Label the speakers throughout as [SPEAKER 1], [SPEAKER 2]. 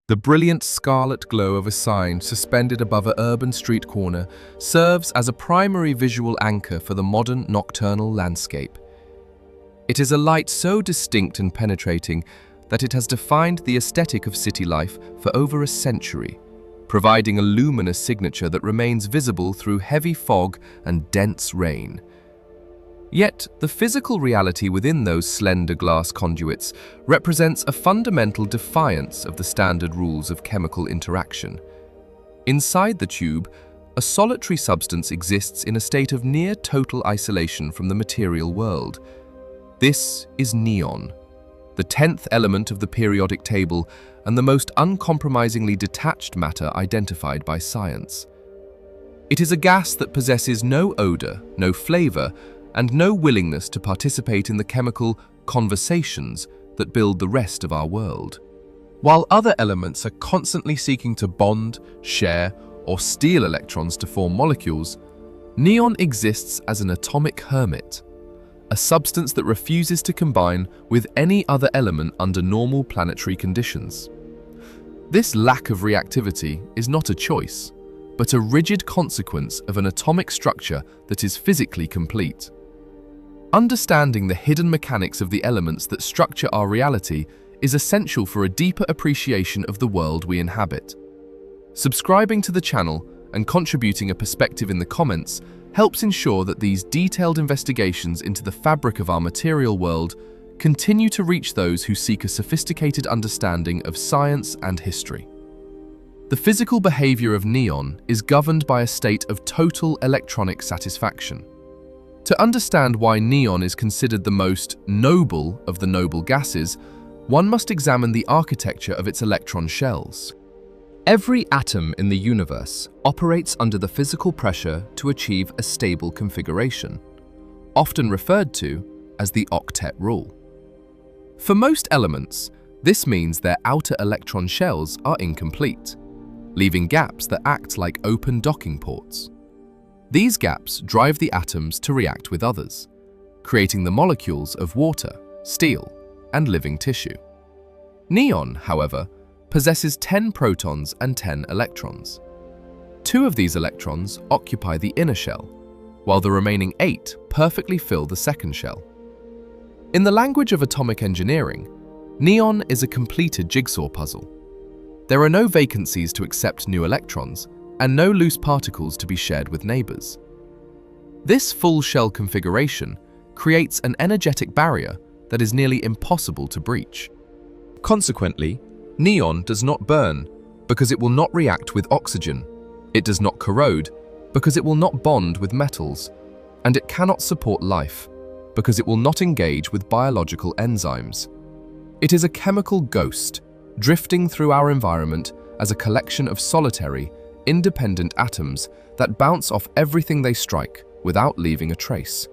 [SPEAKER 1] The brilliant scarlet glow of a sign suspended above an urban street corner serves as a primary visual anchor for the modern nocturnal landscape. It is a light so distinct and penetrating that it has defined the aesthetic of city life for over a century, providing a luminous signature that remains visible through heavy fog and dense rain. Yet, the physical reality within those slender glass conduits represents a fundamental defiance of the standard rules of chemical interaction. Inside the tube, a solitary substance exists in a state of near total isolation from the material world. This is neon, the 10th element of the periodic table and the most uncompromisingly detached matter identified by science. It is a gas that possesses no odor, no flavor, and no willingness to participate in the chemical conversations that build the rest of our world. While other elements are constantly seeking to bond, share, or steal electrons to form molecules, neon exists as an atomic hermit, a substance that refuses to combine with any other element under normal planetary conditions. This lack of reactivity is not a choice, but a rigid consequence of an atomic structure that is physically complete. Understanding the hidden mechanics of the elements that structure our reality is essential for a deeper appreciation of the world we inhabit. Subscribing to the channel and contributing a perspective in the comments helps ensure that these detailed investigations into the fabric of our material world continue to reach those who seek a sophisticated understanding of science and history. The physical behavior of neon is governed by a state of total electronic satisfaction. To understand why neon is considered the most noble of the noble gases, one must examine the architecture of its electron shells. Every atom in the universe operates under the physical pressure to achieve a stable configuration, often referred to as the octet rule. For most elements, this means their outer electron shells are incomplete, leaving gaps that act like open docking ports. These gaps drive the atoms to react with others, creating the molecules of water, steel, and living tissue. Neon, however, possesses 10 protons and 10 electrons. 2 of these electrons occupy the inner shell, while the remaining 8 perfectly fill the second shell. In the language of atomic engineering, neon is a completed jigsaw puzzle. There are no vacancies to accept new electrons, and no loose particles to be shared with neighbors. This full shell configuration creates an energetic barrier that is nearly impossible to breach. Consequently, neon does not burn because it will not react with oxygen, it does not corrode because it will not bond with metals, and it cannot support life because it will not engage with biological enzymes. It is a chemical ghost, drifting through our environment as a collection of solitary, independent atoms that bounce off everything they strike without leaving a trace.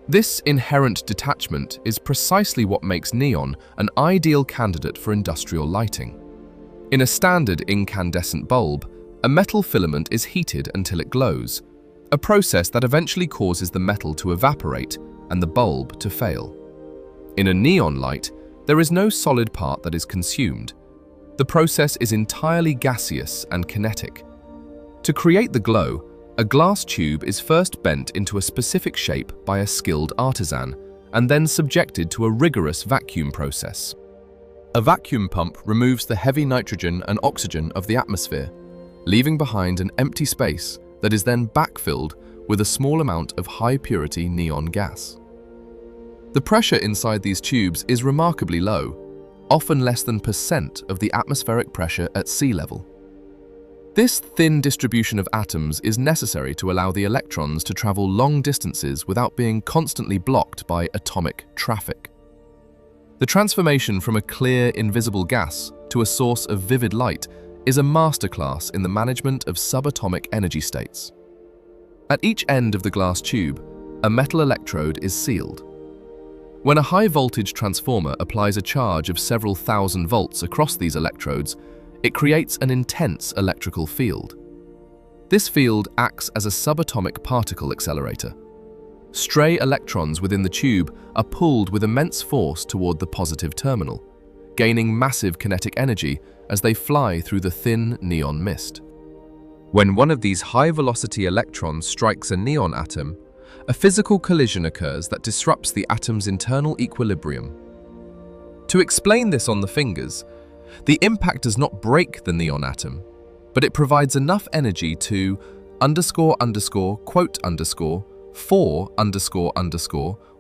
[SPEAKER 1] This inherent detachment is precisely what makes neon an ideal candidate for industrial lighting. In a standard incandescent bulb, a metal filament is heated until it glows, a process that eventually causes the metal to evaporate and the bulb to fail. In a neon light, there is no solid part that is consumed. The process is entirely gaseous and kinetic. To create the glow, a glass tube is first bent into a specific shape by a skilled artisan and then subjected to a rigorous vacuum process. A vacuum pump removes the heavy nitrogen and oxygen of the atmosphere, leaving behind an empty space that is then backfilled with a small amount of high-purity neon gas. The pressure inside these tubes is remarkably low, often less than % of the atmospheric pressure at sea level. This thin distribution of atoms is necessary to allow the electrons to travel long distances without being constantly blocked by atomic traffic. The transformation from a clear, invisible gas to a source of vivid light is a masterclass in the management of subatomic energy states. At each end of the glass tube, a metal electrode is sealed. When a high-voltage transformer applies a charge of several thousand volts across these electrodes, it creates an intense electrical field. This field acts as a subatomic particle accelerator. Stray electrons within the tube are pulled with immense force toward the positive terminal, gaining massive kinetic energy as they fly through the thin neon mist.
[SPEAKER 2] When one of these high-velocity electrons strikes a neon atom, a physical collision occurs that disrupts the atom's internal equilibrium. To explain this on the fingers, the impact does not break the neon atom, but it provides enough energy to ___4__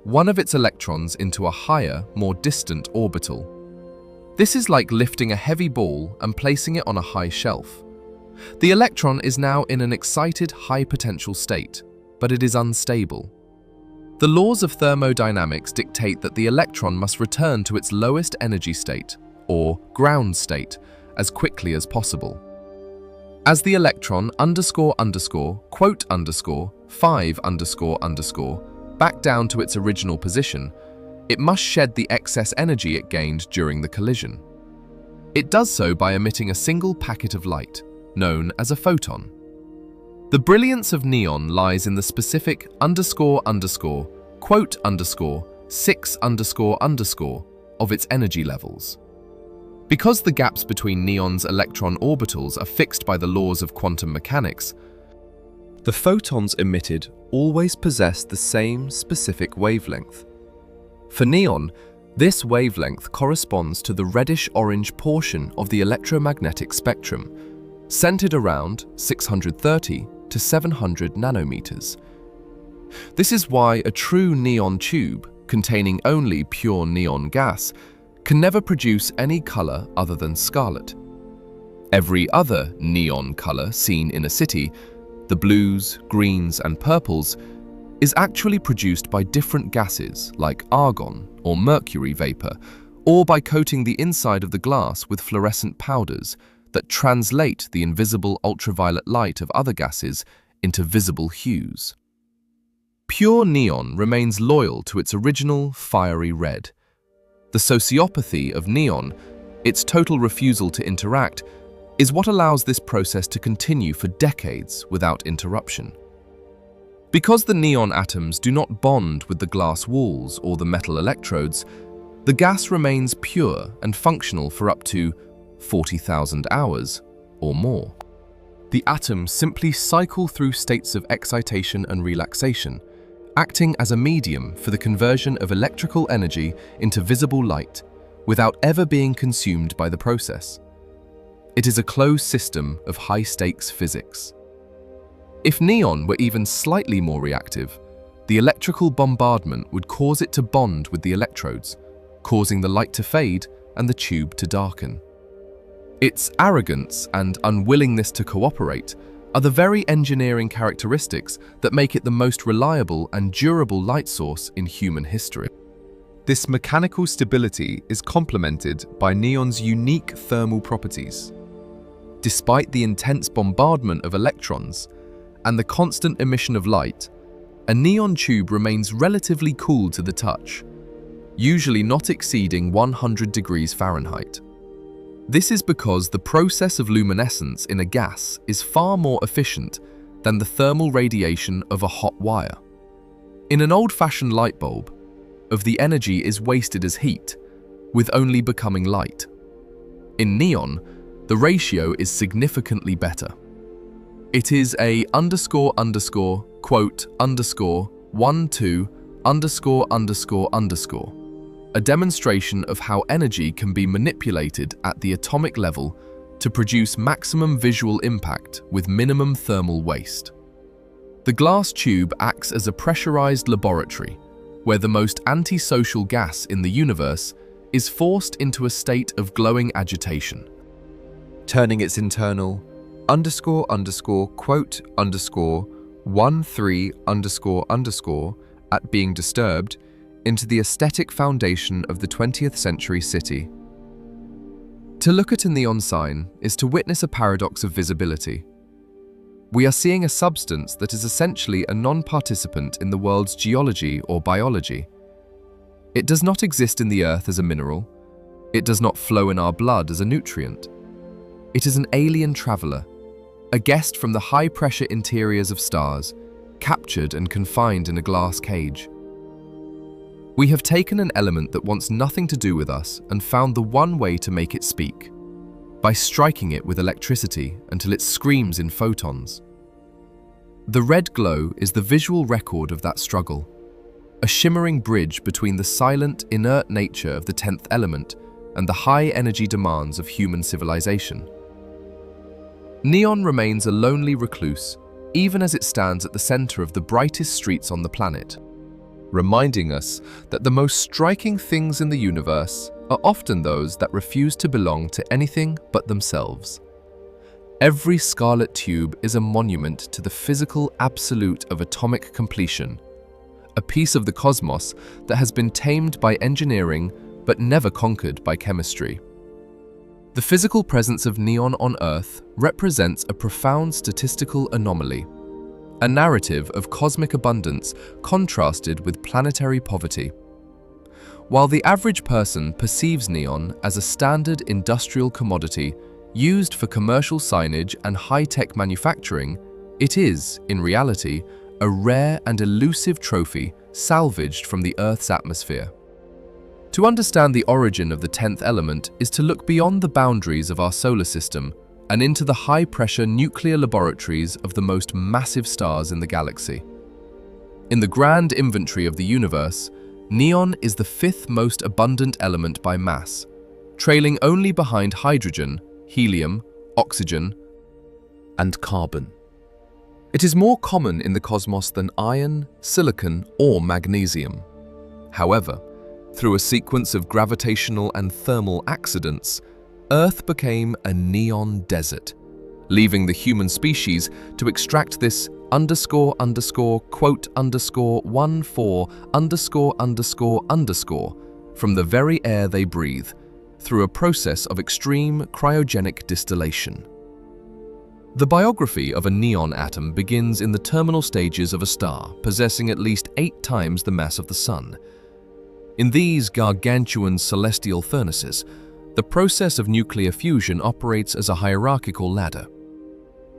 [SPEAKER 2] one of its electrons into a higher, more distant orbital. This is like lifting a heavy ball and placing it on a high shelf. The electron is now in an excited high-potential state, but it is unstable. The laws of thermodynamics dictate that the electron must return to its lowest energy state, or ground state, as quickly as possible. As the electron __5__ back down to its original position, it must shed the excess energy it gained during the collision. It does so by emitting a single packet of light, known as a photon. The brilliance of neon lies in the specific __6__ of its energy levels. Because the gaps between neon's electron orbitals are fixed by the laws of quantum mechanics, the photons emitted always possess the same specific wavelength. For neon, this wavelength corresponds to the reddish-orange portion of the electromagnetic spectrum, centered around 630 to 700 nanometers. This is why a true neon tube, containing only pure neon gas, can never produce any color other than scarlet. Every other neon color seen in a city, the blues, greens, and purples, is actually produced by different gases like argon or mercury vapor, or by coating the inside of the glass with fluorescent powders that translate the invisible ultraviolet light of other gases into visible hues. Pure neon remains loyal to its original fiery red. The sociopathy of neon, its total refusal to interact, is what allows this process to continue for decades without interruption. Because the neon atoms do not bond with the glass walls or the metal electrodes, the gas remains pure and functional for up to 40,000 hours or more. The atoms simply cycle through states of excitation and relaxation, acting as a medium for the conversion of electrical energy into visible light without ever being consumed by the process. It is a closed system of high-stakes physics. If neon were even slightly more reactive, the electrical bombardment would cause it to bond with the electrodes, causing the light to fade and the tube to darken. Its arrogance and unwillingness to cooperate are the very engineering characteristics that make it the most reliable and durable light source in human history. This mechanical stability is complemented by neon's unique thermal properties. Despite the intense bombardment of electrons and the constant emission of light, a neon tube remains relatively cool to the touch, usually not exceeding 100 degrees Fahrenheit. This is because the process of luminescence in a gas is far more efficient than the thermal radiation of a hot wire. In an old-fashioned light bulb, of the energy is wasted as heat, with only becoming light. In neon, the ratio is significantly better. It is a ___12____, a demonstration of how energy can be manipulated at the atomic level to produce maximum visual impact with minimum thermal waste. The glass tube acts as a pressurized laboratory, where the most antisocial gas in the universe is forced into a state of glowing agitation, turning its internal ___13__ at being disturbed into the aesthetic foundation of the 20th century city. To look at a neon sign is to witness a paradox of visibility. We are seeing a substance that is essentially a non-participant in the world's geology or biology. It does not exist in the earth as a mineral. It does not flow in our blood as a nutrient. It is an alien traveler, a guest from the high-pressure interiors of stars, captured and confined in a glass cage. We have taken an element that wants nothing to do with us and found the one way to make it speak.
[SPEAKER 1] by striking it with electricity until it screams in photons. The red glow is the visual record of that struggle, a shimmering bridge between the silent, inert nature of the 10th element and the high-energy demands of human civilization. Neon remains a lonely recluse, even as it stands at the center of the brightest streets on the planet, reminding us that the most striking things in the universe are often those that refuse to belong to anything but themselves. Every scarlet tube is a monument to the physical absolute of atomic completion, a piece of the cosmos that has been tamed by engineering but never conquered by chemistry. The physical presence of neon on Earth represents a profound statistical anomaly, a narrative of cosmic abundance contrasted with planetary poverty. While the average person perceives neon as a standard industrial commodity used for commercial signage and high-tech manufacturing, it is, in reality, a rare and elusive trophy salvaged from the Earth's atmosphere. To understand the origin of the 10th element is to look beyond the boundaries of our solar system and into the high-pressure nuclear laboratories of the most massive stars in the galaxy. In the grand inventory of the universe, neon is the 5th most abundant element by mass, trailing only behind hydrogen, helium, oxygen, and carbon. It is more common in the cosmos than iron, silicon, or magnesium. However, through a sequence of gravitational and thermal accidents, Earth became a neon desert, leaving the human species to extract this __quote _14___ from the very air they breathe, through a process of extreme cryogenic distillation. The biography of a neon atom begins in the terminal stages of a star possessing at least 8 times the mass of the Sun. In these gargantuan celestial furnaces, the process of nuclear fusion operates as a hierarchical ladder.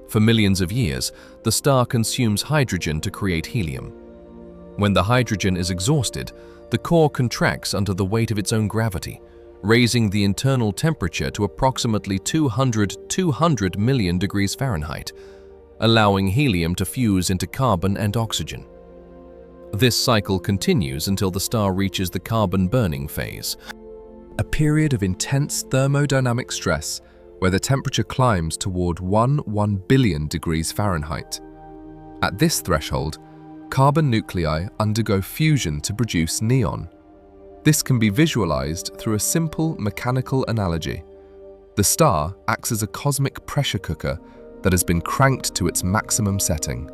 [SPEAKER 1] For millions of years, the star consumes hydrogen to create helium. When the hydrogen is exhausted, the core contracts under the weight of its own gravity, raising the internal temperature to approximately 200 million degrees Fahrenheit, allowing helium to fuse into carbon and oxygen. This cycle continues until the star reaches the carbon burning phase, a period of intense thermodynamic stress where the temperature climbs toward 1 billion degrees Fahrenheit. At this threshold, carbon nuclei undergo fusion to produce neon. This can be visualized through a simple mechanical analogy. The star acts as a cosmic pressure cooker that has been cranked to its maximum setting.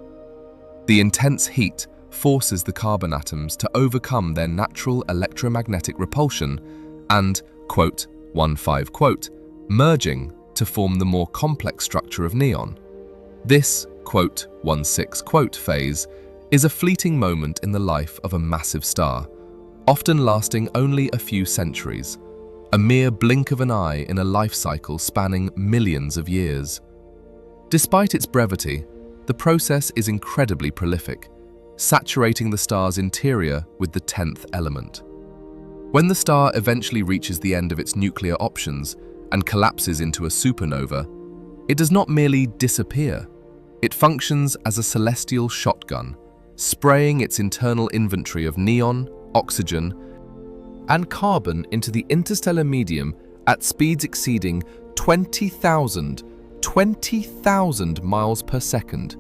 [SPEAKER 1] The intense heat forces the carbon atoms to overcome their natural electromagnetic repulsion and, merging to form the more complex structure of neon. This, 16 phase is a fleeting moment in the life of a massive star, often lasting only a few centuries, a mere blink of an eye in a life cycle spanning millions of years. Despite its brevity, the process is incredibly prolific, saturating the star's interior with the 10th element. When the star eventually reaches the end of its nuclear options and collapses into a supernova, it does not merely disappear. It functions as a celestial shotgun, spraying its internal inventory of neon, oxygen, and carbon into the interstellar medium at speeds exceeding 20,000 miles per second.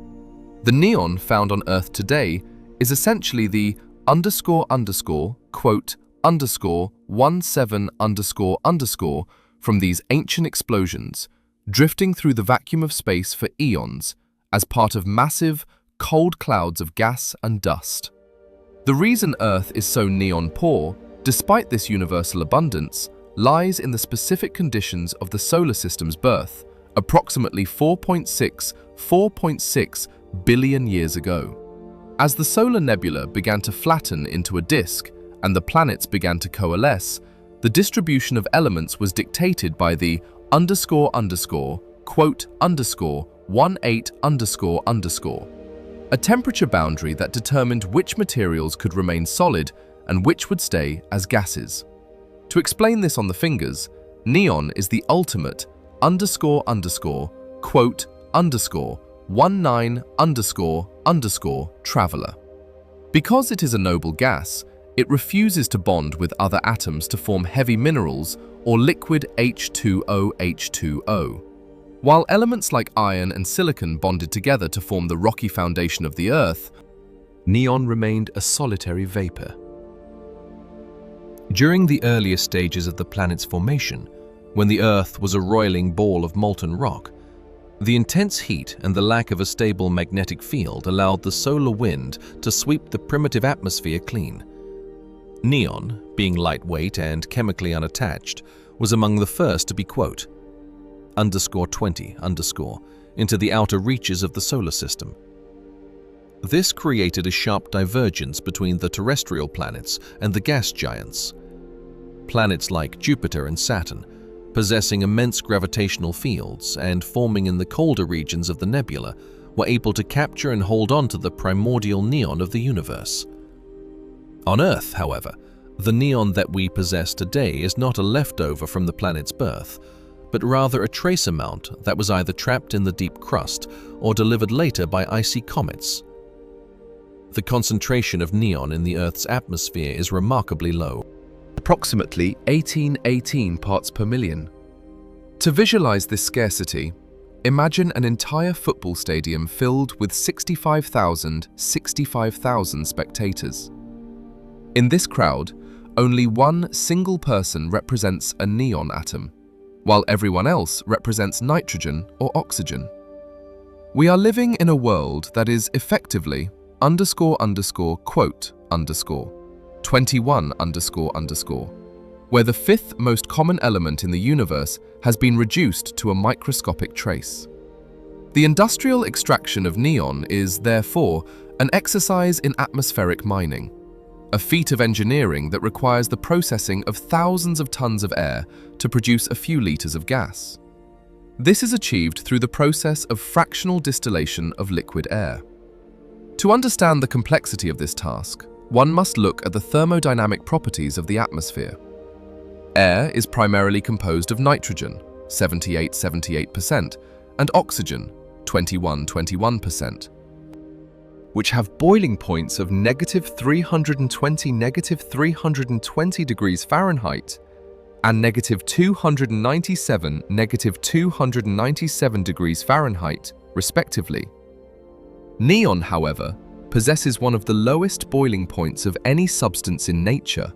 [SPEAKER 1] The neon found on Earth today is essentially the __17__ from these ancient explosions, drifting through the vacuum of space for eons as part of massive, cold clouds of gas and dust. The reason Earth is so neon-poor, despite this universal abundance, lies in the specific conditions of the solar system's birth, approximately 4.6 billion years ago. As the solar nebula began to flatten into a disk and the planets began to coalesce, the distribution of elements was dictated by the __18__, a temperature boundary that determined which materials could remain solid and which would stay as gases. To explain this on the fingers, neon is the ultimate
[SPEAKER 2] underscore underscore quote underscore 19 underscore underscore traveler. Because it is a noble gas, it refuses to bond with other atoms to form heavy minerals or liquid H2O. While elements like iron and silicon bonded together to form the rocky foundation of the Earth, neon remained a solitary vapor. During the earliest stages of the planet's formation, when the Earth was a roiling ball of molten rock, the intense heat and the lack of a stable magnetic field allowed the solar wind to sweep the primitive atmosphere clean. Neon, being lightweight and chemically unattached, was among the first to be quote underscore 20 underscore into the outer reaches of the solar system. This created a sharp divergence between the terrestrial planets and the gas giants. Planets like Jupiter and Saturn, possessing immense gravitational fields and forming in the colder regions of the nebula, were able to capture and hold on to the primordial neon of the universe. On Earth, however, the neon that we possess today is not a leftover from the planet's birth, but rather a trace amount that was either trapped in the deep crust or delivered later by icy comets. The concentration of neon in the Earth's atmosphere is remarkably low, approximately 18 parts per million. To visualize this scarcity, imagine an entire football stadium filled with 65,000 spectators. In this crowd, only one single person represents a neon atom, while everyone else represents nitrogen or oxygen. We are living in a world that is effectively underscore underscore quote underscore 21 underscore underscore, where the fifth most common element in the universe has been reduced to a microscopic trace. The industrial extraction of neon is, therefore, an exercise in atmospheric mining, a feat of engineering that requires the processing of thousands of tons of air to produce a few liters of gas. This is achieved through the process of fractional distillation of liquid air. To understand the complexity of this task, one must look at the thermodynamic properties of the atmosphere. Air is primarily composed of nitrogen, 78%, and oxygen, 21%, which have boiling points of -320, -320 degrees Fahrenheit, and -297, -297 degrees Fahrenheit, respectively. Neon, however, possesses one of the lowest boiling points of any substance in nature,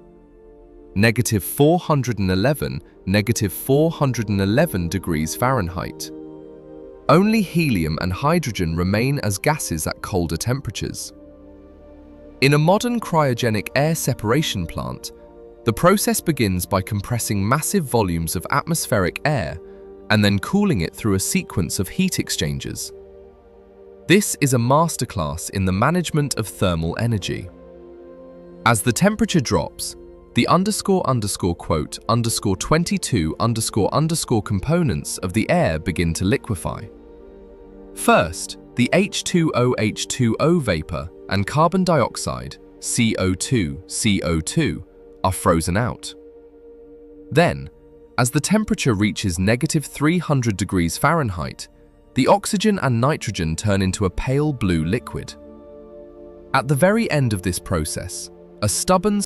[SPEAKER 2] -411, -411 degrees Fahrenheit. Only helium and hydrogen remain as gases at colder temperatures. In a modern cryogenic air separation plant, the process begins by compressing massive volumes of atmospheric air and then cooling it through a sequence of heat exchangers. This is a masterclass in the management of thermal energy. As the temperature drops, the quote 22 components of the air begin to liquefy. First, the H2O vapor and carbon dioxide, CO2, are frozen out. Then, as the temperature reaches -300 degrees Fahrenheit, the oxygen and nitrogen turn into a pale blue liquid. At the very end of this process, a stubborn,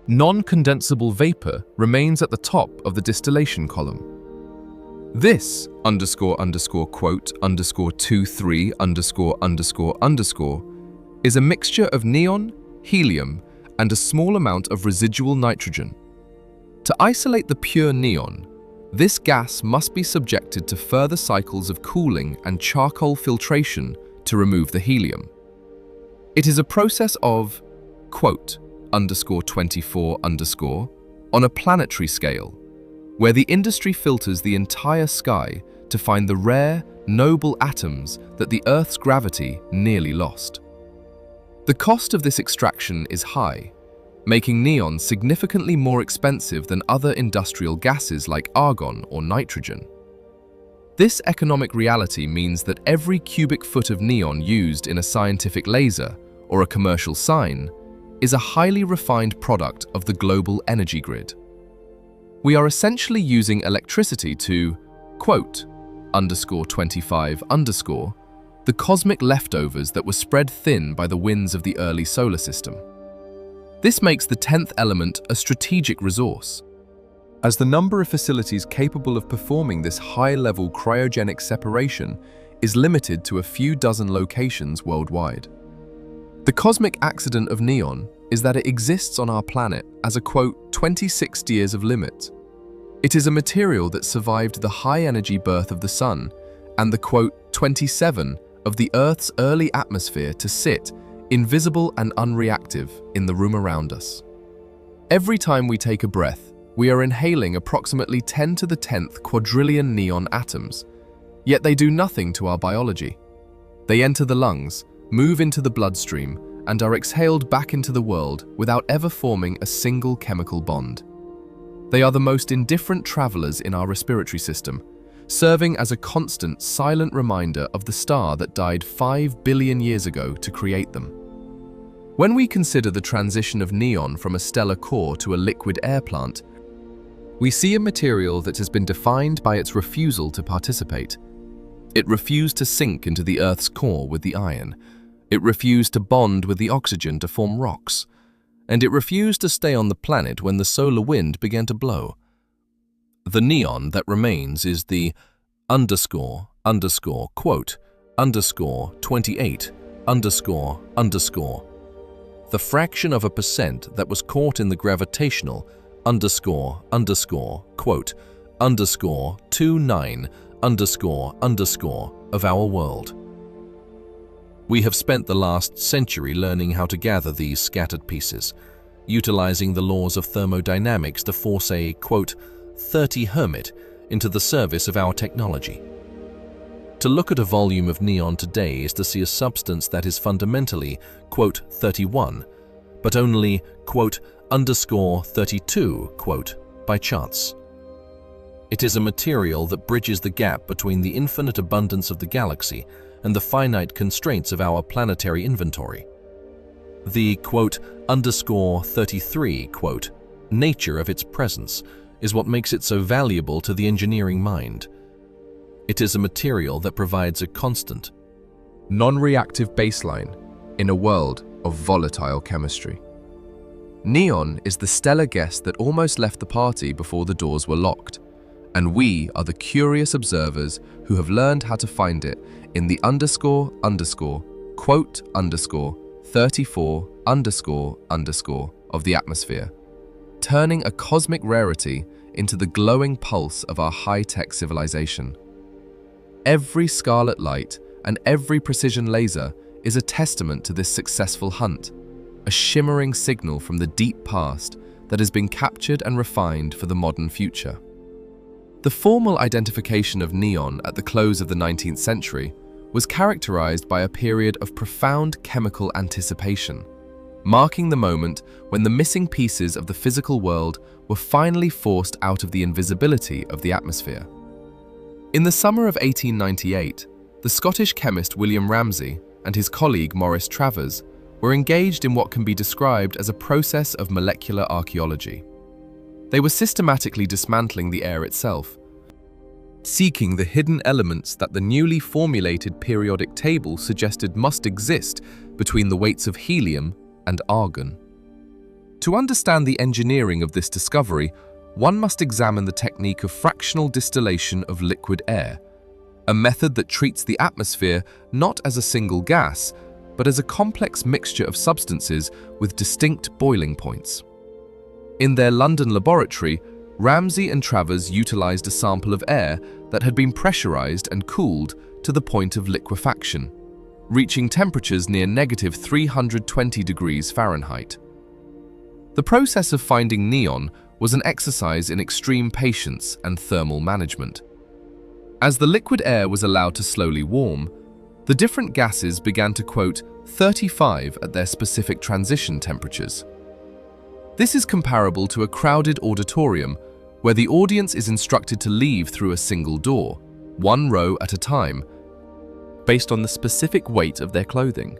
[SPEAKER 2] non-condensable vapor remains at the top of the distillation column. This quote 23 is a mixture of neon, helium, and a small amount of residual nitrogen. To isolate the pure neon, this gas must be subjected to further cycles of cooling and charcoal filtration to remove the helium. It is a process of quote 24 on a planetary scale, where the industry filters the entire sky to find the rare, noble atoms that the Earth's gravity nearly lost. The cost of this extraction is high, making neon significantly more expensive than other industrial gases like argon or nitrogen. This economic reality means that every cubic foot of neon used in a scientific laser or a commercial sign is a highly refined product of the global energy grid. We are essentially using electricity to
[SPEAKER 1] quote, _25 _ the cosmic leftovers that were spread thin by the winds of the early solar system. This makes the 10th element a strategic resource, as the number of facilities capable of performing this high-level cryogenic separation is limited to a few dozen locations worldwide. The cosmic accident of neon is that it exists on our planet as a, quote, 26 years of limit. It is a material that survived the high-energy birth of the Sun and the, quote, 27 of the Earth's early atmosphere to sit, invisible and unreactive, in the room around us. Every time we take a breath, we are inhaling approximately 10 to the 10th quadrillion neon atoms, yet they do nothing to our biology. They enter the lungs, move into the bloodstream, and are exhaled back into the world without ever forming a single chemical bond. They are the most indifferent travelers in our respiratory system, serving as a constant, silent reminder of the star that died 5 billion years ago to create them. When we consider the transition of neon from a stellar core to a liquid air plant, we see a material that has been defined by its refusal to participate. It refused to sink into the Earth's core with the iron. It refused to bond with the oxygen to form rocks. And it refused to stay on the planet when the solar wind began to blow. The neon that remains is the ___, quote, _28, ___, the fraction of a percent that was caught in the gravitational ___, quote, _29, _ of our world. We have spent the last century learning how to gather these scattered pieces, utilizing the laws of thermodynamics to force a, quote, 30 hermit into the service of our technology. To look at a volume of neon today is to see a substance that is fundamentally, quote, 31, but only, quote, _32, quote, by chance. It is a material that bridges the gap between the infinite abundance of the galaxy and the finite constraints of our planetary inventory. The, quote, _33, quote, nature of its presence is what makes it so valuable to the engineering mind. It is a material that provides a constant, non-reactive baseline in a world of volatile chemistry. Neon is the stellar guest that almost left the party before the doors were locked, and we are the curious observers who have learned how to find it in the quote, 34 of the atmosphere, turning a cosmic rarity into the glowing pulse of our high-tech civilization. Every scarlet light and every precision laser is a testament to this successful hunt, a shimmering signal from the deep past that has been captured and refined for the modern future. The formal identification of neon at the close of the 19th century was characterized by a period of profound chemical anticipation, marking the moment when the missing pieces of the physical world were finally forced out of the invisibility of the atmosphere. In the summer of 1898, the Scottish chemist William Ramsay and his colleague Maurice Travers were engaged in what can be described as a process of molecular archaeology. They were systematically dismantling the air itself, seeking the hidden elements that the newly formulated periodic table suggested must exist between the weights of helium and argon. To understand the engineering of this discovery, one must examine the technique of fractional distillation of liquid air, a method that treats the atmosphere not as a single gas, but as a complex mixture of substances with distinct boiling points. In their London laboratory, Ramsay and Travers utilized a sample of air that had been pressurized and cooled to the point of liquefaction, reaching temperatures near -320 degrees Fahrenheit. The process of finding neon was an exercise in extreme patience and thermal management. As the liquid air was allowed to slowly warm, the different gases began to, quote, 35 at their specific transition temperatures. This is comparable to a crowded auditorium where the audience is instructed to leave through a single door, one row at a time, based on the specific weight of their clothing.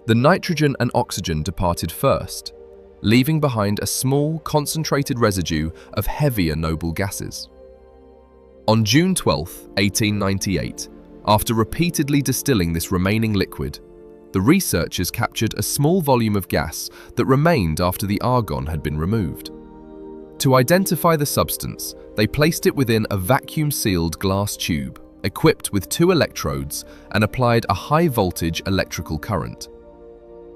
[SPEAKER 1] The nitrogen and oxygen departed first, leaving behind a small, concentrated residue of heavier noble gases.
[SPEAKER 2] On June 12, 1898, after repeatedly distilling this remaining liquid, the researchers captured a small volume of gas that remained after the argon had been removed. To identify the substance, they placed it within a vacuum-sealed glass tube, equipped with 2 electrodes, and applied a high-voltage electrical current.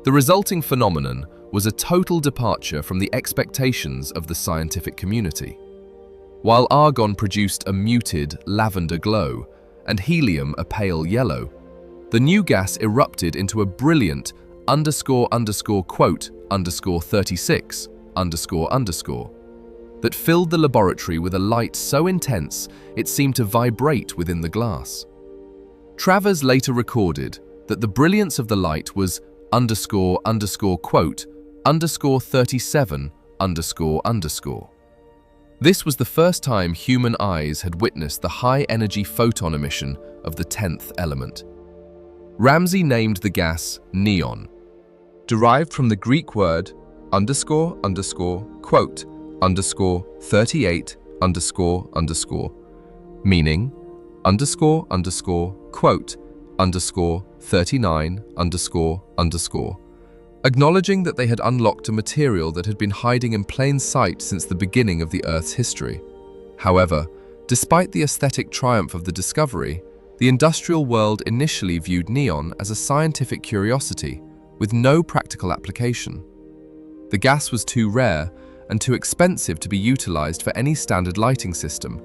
[SPEAKER 2] The resulting phenomenon was a total departure from the expectations of the scientific community. While argon produced a muted lavender glow and helium a pale yellow, the new gas erupted into a brilliant __36_36_ that filled the laboratory with a light so intense it seemed to vibrate within the glass. Travers later recorded that the brilliance of the light was __37__. This was the first time human eyes had witnessed the high-energy photon emission of the 10th element. Ramsay named the gas neon, derived from the Greek word __38__, meaning __39__, acknowledging that they had unlocked a material that had been hiding in plain sight since the beginning of the Earth's history. However, despite the aesthetic triumph of the discovery, the industrial world initially viewed neon as a scientific curiosity with no practical application. The gas was too rare and too expensive to be utilized for any standard lighting system,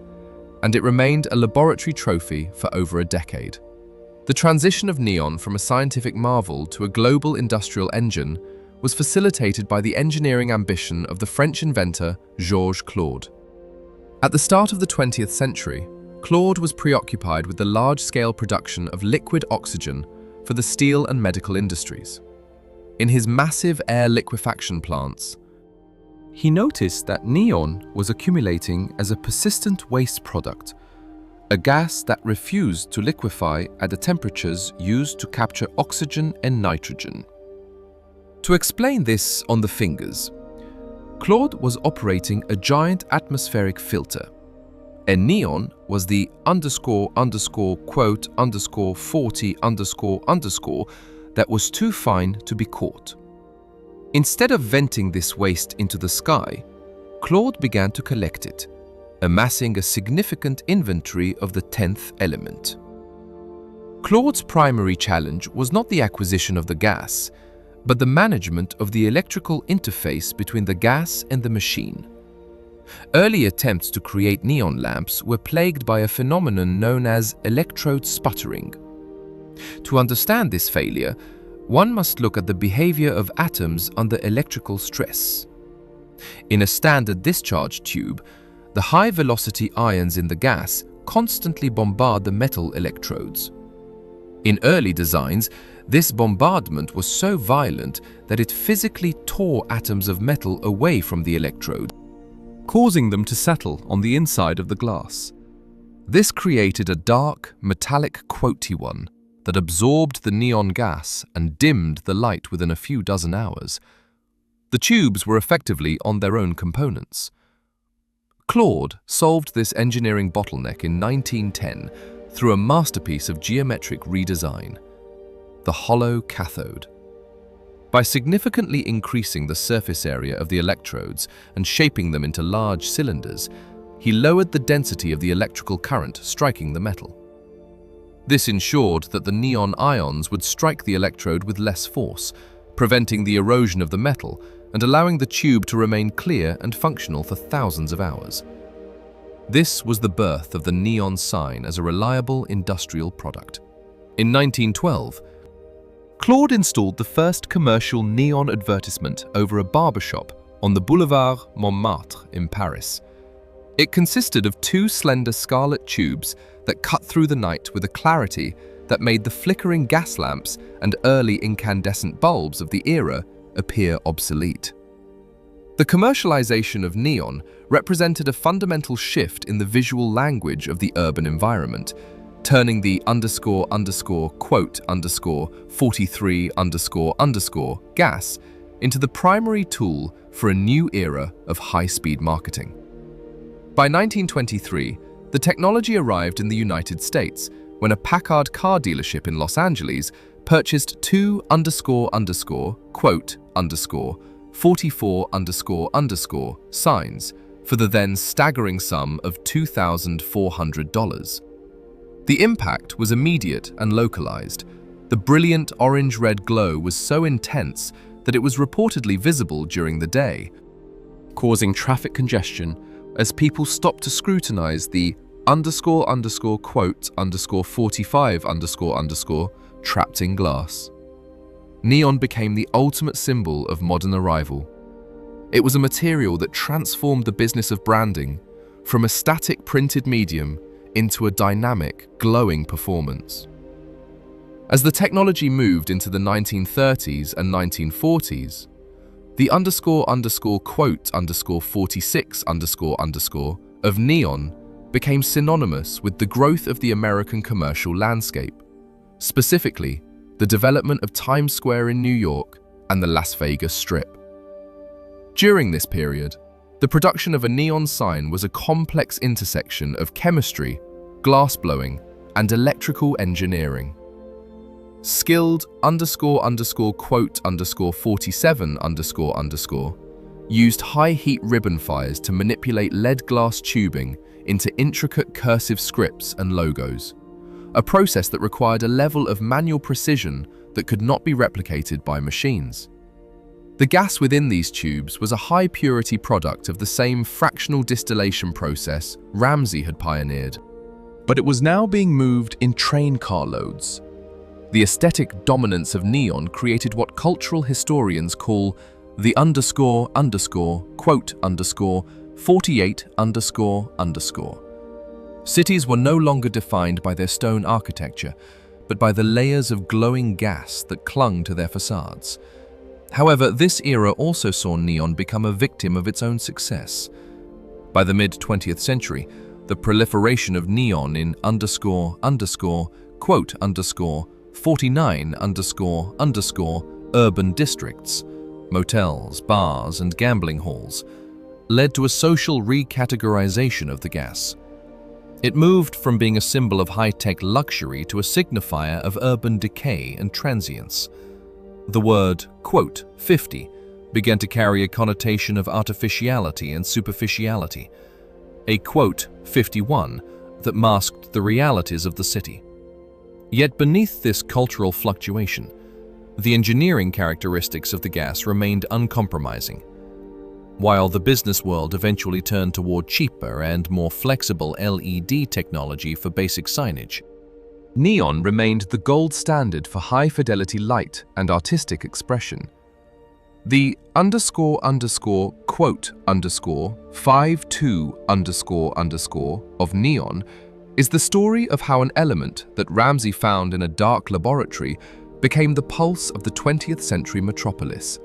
[SPEAKER 2] and it remained a laboratory trophy for over a decade. The transition of neon from a scientific marvel to a global industrial engine was facilitated by the engineering ambition of the French inventor Georges Claude. At the start of the 20th century, Claude was preoccupied with the large-scale production of liquid oxygen for the steel and medical industries. In his massive air liquefaction plants, he noticed that neon was accumulating as a persistent waste product, a gas that refused to liquefy at the temperatures used to capture oxygen and nitrogen. To explain this on the fingers, Claude was operating a giant atmospheric filter, and neon was the __40__ that was too fine to be caught. Instead of venting this waste into the sky, Claude began to collect it, amassing a significant inventory of the 10th element. Claude's primary challenge was not the acquisition of the gas, but the management of the electrical interface between the gas and the machine. Early attempts to create neon lamps were plagued by a phenomenon known as electrode sputtering. To understand this failure, one must look at the behavior of atoms under electrical stress. In a standard discharge tube, the high-velocity ions in the gas constantly bombard the metal electrodes. In early designs, this bombardment was so violent that it physically tore atoms of metal away from the electrode, causing them to settle on the inside of the glass. This created a dark, metallic quoty-one that absorbed the neon gas and dimmed the light within a few dozen hours. The tubes were effectively on their own components. Claude solved this engineering bottleneck in 1910 through a masterpiece of geometric redesign, the hollow cathode. By significantly increasing the surface area of the electrodes and shaping them into large cylinders, he lowered the density of the electrical current striking the metal. This ensured that the neon ions would strike the electrode with less force, preventing the erosion of the metal and allowing the tube to remain clear and functional for thousands of hours. This was the birth of the neon sign as a reliable industrial product. In 1912, Claude installed the first commercial neon advertisement over a barbershop on the Boulevard Montmartre in Paris. It consisted of 2 slender scarlet tubes that cut through the night with a clarity that made the flickering gas lamps and early incandescent bulbs of the era appear obsolete. The commercialization of neon represented a fundamental shift in the visual language of the urban environment, turning the __43__ gas into the primary tool for a new era of high-speed marketing. By 1923,
[SPEAKER 1] The technology arrived in the United States when a Packard car dealership in Los Angeles purchased two quote 44 signs for the then staggering sum of $2,400. The impact was immediate and localized. The brilliant orange-red glow was so intense that it was reportedly visible during the day, causing traffic congestion as people stopped to scrutinize the quote 45 trapped in glass. Neon became the ultimate symbol of modern arrival. It was a material that transformed the business of branding from a static printed medium into a dynamic, glowing performance. As the technology moved into the 1930s and 1940s, the quote 46 of neon became synonymous with the growth of the American commercial landscape, specifically the development of Times Square in New York and the Las Vegas Strip. During this period, the production of a neon sign was a complex intersection of chemistry, glassblowing, and electrical engineering. Skilled quote 47 used high-heat ribbon fires to manipulate lead glass tubing into intricate cursive scripts and logos, a process that required a level of manual precision that could not be replicated by machines. The gas within these tubes was a high-purity product of the same fractional distillation process Ramsay had pioneered, but it was now being moved in train car loads. The aesthetic dominance of neon created what cultural historians call the quote 48 . Cities were no longer defined by their stone architecture, but by the layers of glowing gas that clung to their facades. However, this era also saw neon become a victim of its own success. By the mid-20th century, the proliferation of neon in quote 49 urban districts, motels, bars, and gambling halls, led to a social recategorization of the gas. It moved from being a symbol of high-tech luxury to a signifier of urban decay and transience. The word, quote, 50 began to carry a connotation of artificiality and superficiality, a quote, 51 that masked the realities of the city. Yet beneath this cultural fluctuation, the engineering characteristics of the gas remained uncompromising. While the business world eventually turned toward cheaper and more flexible LED technology for basic signage, neon remained the gold standard for high-fidelity light and artistic expression. The quote 52 of neon is the story of how an element that Ramsay found in a dark laboratory became the pulse of the 20th century metropolis.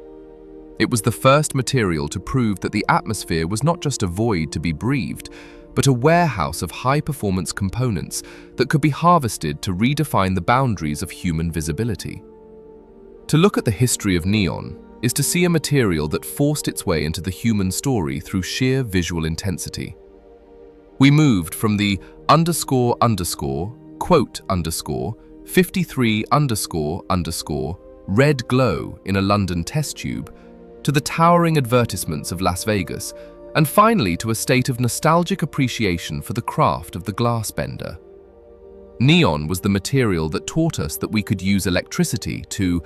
[SPEAKER 1] It was the first material to prove that the atmosphere was not just a void to be breathed, but a warehouse of high-performance components that could be harvested to redefine the boundaries of human visibility. To look at the history of neon is to see a material that forced its way into the human story through sheer visual intensity. We moved from the quote 53 red glow in a London test tube to the towering advertisements of Las Vegas, and finally to a state of nostalgic appreciation for the craft of the glass bender. Neon was the material that taught us that we could use electricity to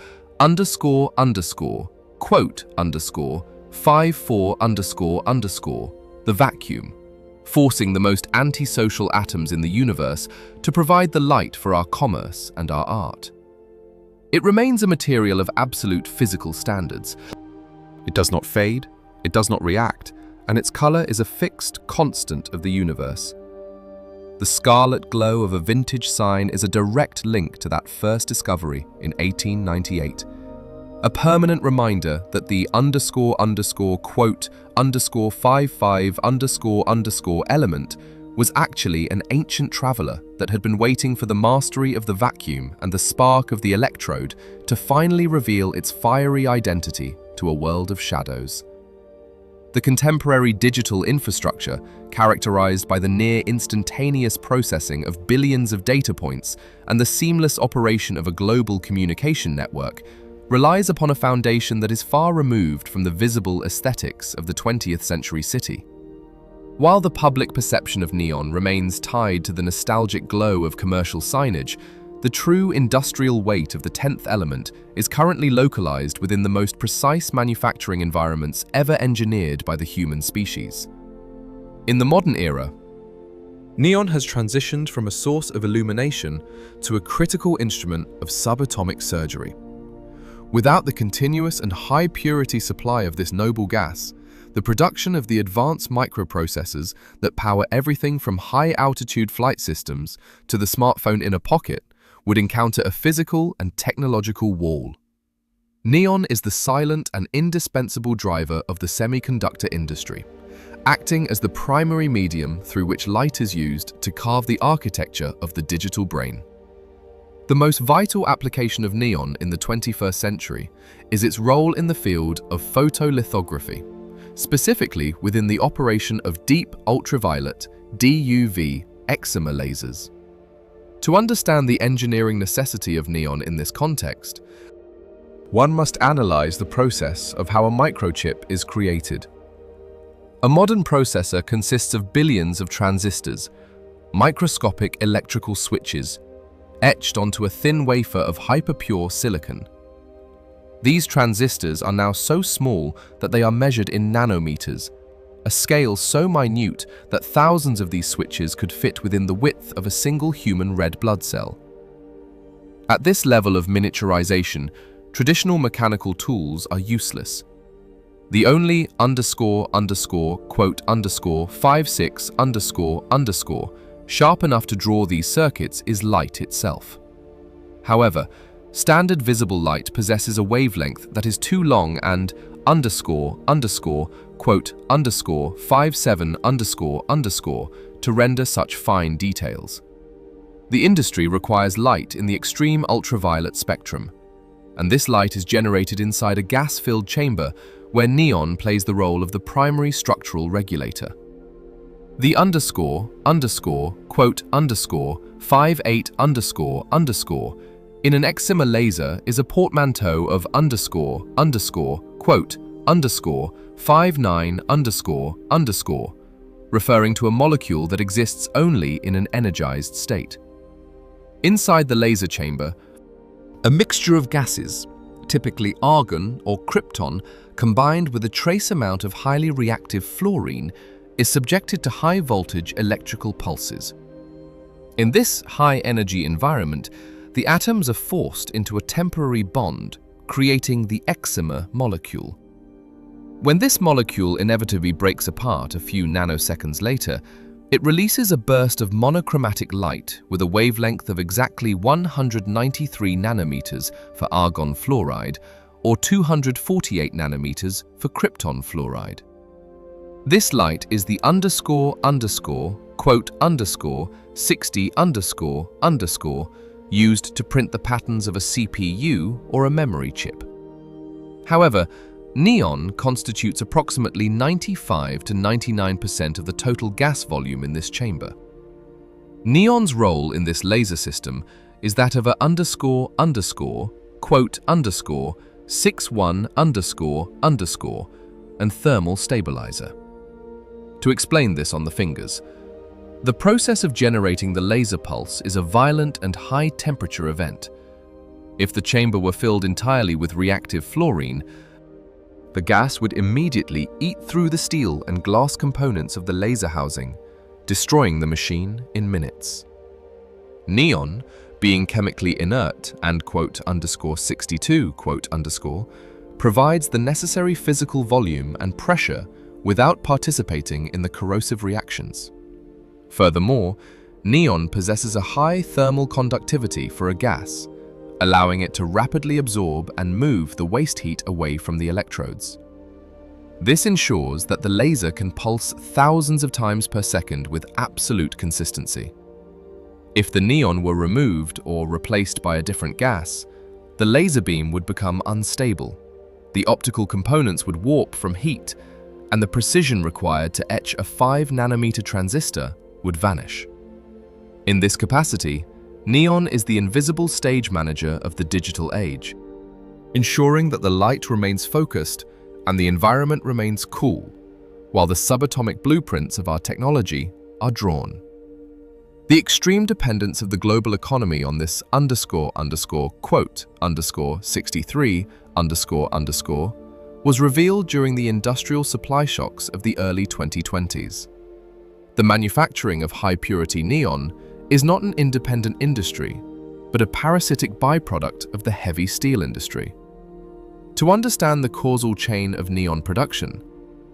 [SPEAKER 1] quote 54 the vacuum, forcing the most antisocial atoms in the universe to provide the light for our commerce and our art. It remains a material of absolute physical standards. It does not fade, it does not react, and its color is a fixed constant of the universe. The scarlet glow of a vintage sign is a direct link to that first discovery in 1898. A permanent reminder that the quote 55 element was actually an ancient traveler that had been waiting for the mastery of the vacuum and the spark of the electrode to finally reveal its fiery identity to a world of shadows. The contemporary digital infrastructure, characterized by the near-instantaneous processing of billions of data points and the seamless operation of a global communication network, relies upon a foundation that is far removed from the visible aesthetics of the 20th century city. While the public perception of neon remains tied to the nostalgic glow of commercial signage, the true industrial weight of the 10th element is currently localized within the most precise manufacturing environments ever engineered by the human species. In the modern era, neon has transitioned from a source of illumination to a critical instrument of subatomic surgery. Without the continuous and high-purity supply of this noble gas, the production of the advanced microprocessors that power everything from high-altitude flight systems to the smartphone in a pocket would encounter a physical and technological wall. Neon is the silent and indispensable driver of the semiconductor industry, acting as the primary medium through which light is used to carve the architecture of the digital brain. The most vital application of neon in the 21st century is its role in the field of photolithography, specifically within the operation of deep ultraviolet (DUV) excimer lasers. To understand the engineering necessity of neon in this context, one must analyze the process of how a microchip is created. A modern processor consists of billions of transistors, microscopic electrical switches, etched onto a thin wafer of hyperpure silicon. These transistors are now so small that they are measured in nanometers, a scale so minute that thousands of these switches could fit within the width of a single human red blood cell. At this level of miniaturization, traditional mechanical tools are useless. The only __56__ sharp enough to draw these circuits is light itself. However, standard visible light possesses a wavelength that is too long and __57__ to render such fine details. The industry requires light in the extreme ultraviolet spectrum, and this light is generated inside a gas-filled chamber where neon plays the role of the primary structural regulator. The __58__ in an excimer laser is a portmanteau of __59__, referring to a molecule that exists only in an energized state. Inside the laser chamber, a mixture of gases, typically argon or krypton, combined with a trace amount of highly reactive fluorine, is subjected to high-voltage electrical pulses. In this high-energy environment, the atoms are forced into a temporary bond, creating the excimer molecule. When this molecule inevitably breaks apart a few nanoseconds later, it releases a burst of monochromatic light with a wavelength of exactly 193 nanometers for argon fluoride or 248 nanometers for krypton fluoride. This light is the __60__ used to print the patterns of a CPU or a memory chip. However, neon constitutes approximately 95 to 99% of the total gas volume in this chamber. Neon's role in this laser system is that of a __61__ and thermal stabilizer. To explain this on the fingers, the process of generating the laser pulse is a violent and high-temperature event. If the chamber were filled entirely with reactive fluorine, the gas would immediately eat through the steel and glass components of the laser housing, destroying the machine in minutes. Neon, being chemically inert and _62_, provides the necessary physical volume and pressure without participating in the corrosive reactions. Furthermore, neon possesses a high thermal conductivity for a gas, allowing it to rapidly absorb and move the waste heat away from the electrodes. This ensures that the laser can pulse thousands of times per second with absolute consistency. If the neon were removed or replaced by a different gas, the laser beam would become unstable. The optical components would warp from heat, and the precision required to etch a 5-nanometer transistor would vanish. In this capacity, neon is the invisible stage manager of the digital age, ensuring that the light remains focused and the environment remains cool, while the subatomic blueprints of our technology are drawn. The extreme dependence of the global economy on this quote 63 was revealed during the industrial supply shocks of the early 2020s. The manufacturing of high-purity neon is not an independent industry, but a parasitic byproduct of the heavy steel industry. To understand the causal chain of neon production,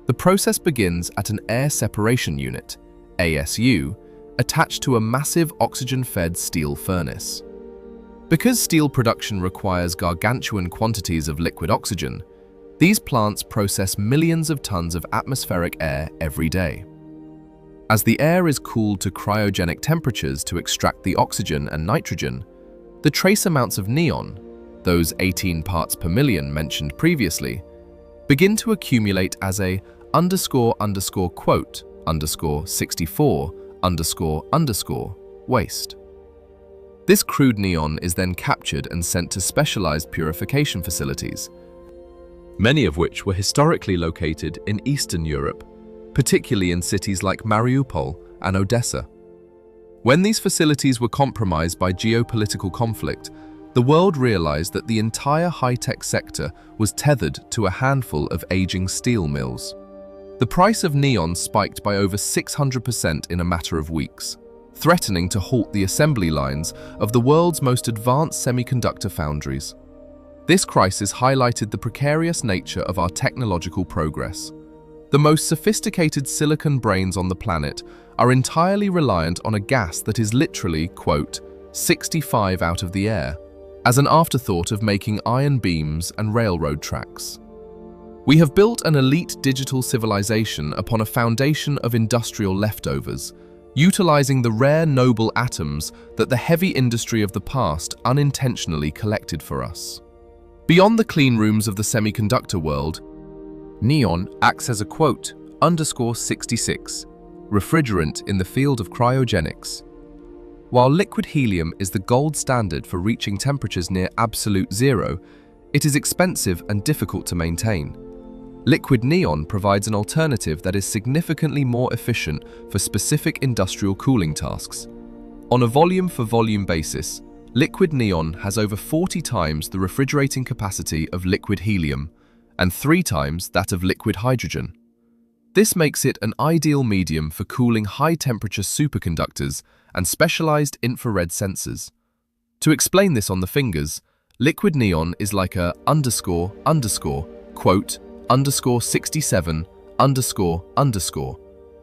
[SPEAKER 1] the process begins at an air separation unit, ASU, attached to a massive oxygen-fed steel furnace. Because steel production requires gargantuan quantities of liquid oxygen, these plants process millions of tons of atmospheric air every day. As the air is cooled to cryogenic temperatures to extract the oxygen and nitrogen, the trace amounts of neon, those 18 parts per million mentioned previously, begin to accumulate as a quote 64 waste. This crude neon is then captured and sent to specialized purification facilities, many of which were historically located in Eastern Europe, particularly in cities like Mariupol and Odessa. When these facilities were compromised by geopolitical conflict, the world realized that the entire high-tech sector was tethered to a handful of aging steel mills. The price of neon spiked by over 600% in a matter of weeks, threatening to halt the assembly lines of the world's most advanced semiconductor foundries. This crisis highlighted the precarious nature of our technological progress. The most sophisticated silicon brains on the planet are entirely reliant on a gas that is literally, quote, 65 out of the air, as an afterthought of making iron beams and railroad tracks. We have built an elite digital civilization upon a foundation of industrial leftovers, utilizing the rare noble atoms that the heavy industry of the past unintentionally collected for us. Beyond the clean rooms of the semiconductor world, neon acts as a quote 66 refrigerant in the field of cryogenics. While liquid helium is the gold standard for reaching temperatures near absolute zero, it is expensive and difficult to maintain. Liquid neon provides an alternative that is significantly more efficient for specific industrial cooling tasks. On a volume-for-volume basis, liquid neon has over 40 times the refrigerating capacity of liquid helium and 3 times that of liquid hydrogen. This makes it an ideal medium for cooling high-temperature superconductors and specialized infrared sensors. To explain this on the fingers, liquid neon is like a quote 67